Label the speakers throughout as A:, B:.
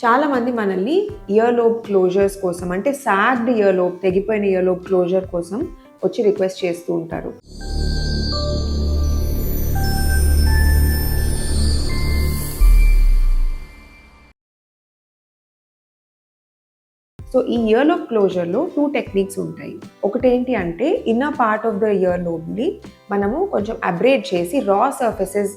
A: చాలా మంది మనల్ని ఇయర్ లోబ్ క్లోజర్స్ కోసం, అంటే సాగ్డ్ ఇయర్ లోబ్, తెగిపోయిన ఇయర్ లోబ్ క్లోజర్ కోసం వచ్చి రిక్వెస్ట్ చేస్తూ ఉంటారు. సో ఈ ఇయర్ లోబ్ క్లోజర్లో 2 టెక్నిక్స్ ఉంటాయి. ఒకటి ఏంటి అంటే inner part of the ear లోబ్ని మనము కొంచెం అబ్రేడ్ చేసి రా సర్ఫేసెస్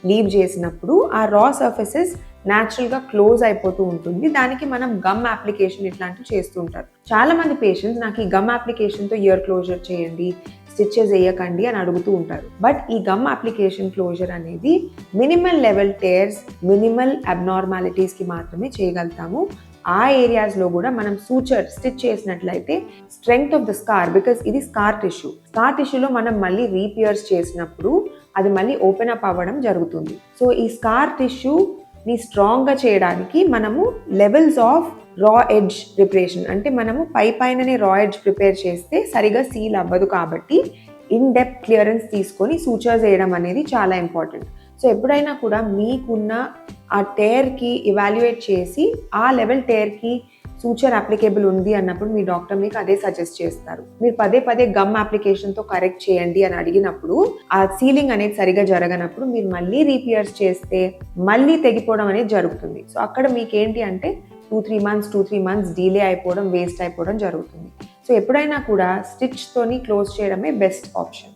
A: లీవ్ చేసినప్పుడు ఆ రా సర్ఫేసెస్ న్యాచురల్గా క్లోజ్ అయిపోతూ ఉంటుంది. దానికి మనం గమ్ అప్లికేషన్ ఇట్లాంటివి చేస్తూ ఉంటారు. చాలా మంది పేషెంట్స్ నాకు ఈ గమ్ అప్లికేషన్తో ఇయర్ క్లోజర్ చేయండి, స్టిచెస్ వేయకండి అని అడుగుతూ ఉంటారు. బట్ ఈ గమ్ అప్లికేషన్ క్లోజర్ అనేది మినిమల్ లెవెల్ టేర్స్, మినిమల్ అబ్నార్మాలిటీస్కి మాత్రమే చేయగలుగుతాము. ఆ ఏరియాస్లో కూడా మనం సూచర్ స్టిచ్ చేసినట్లయితే strength of the scar, because ఇది స్కార్ టిష్యూలో మనం మళ్ళీ రీపియర్స్ చేసినప్పుడు అది మళ్ళీ ఓపెన్ అప్ అవ్వడం జరుగుతుంది. సో ఈ స్కార్ టిష్యూని స్ట్రాంగ్గా చేయడానికి మనము లెవెల్స్ ఆఫ్ రా ఎడ్జ్ ప్రిపరేషన్, అంటే మనము పైననే రా ఎడ్జ్ ప్రిపేర్ చేస్తే సరిగా సీల్ అవ్వదు, కాబట్టి ఇన్ డెప్త్ క్లియరెన్స్ తీసుకొని సూచర్స్ వేయడం అనేది చాలా ఇంపార్టెంట్. సో ఎప్పుడైనా కూడా మీకున్న ఆ టేర్కి ఇవాల్యుయేట్ చేసి ఆ లెవెల్ టేర్కి సూచర్ అప్లికేబుల్ ఉంది అన్నప్పుడు మీ డాక్టర్ మీకు అదే సజెస్ట్ చేస్తారు. మీరు పదే గమ్ అప్లికేషన్తో కరెక్ట్ చేయండి అని అడిగినప్పుడు ఆ సీలింగ్ అనేది సరిగా జరగనప్పుడు మీరు మళ్ళీ రీపియర్స్ చేస్తే మళ్ళీ తెగిపోవడం అనేది జరుగుతుంది. సో అక్కడ మీకేంటి అంటే 2-3 మంత్స్ డిలే అయిపోవడం, వేస్ట్ అయిపోవడం జరుగుతుంది. సో ఎప్పుడైనా కూడా స్టిచ్తోని క్లోజ్ చేయడమే బెస్ట్ ఆప్షన్.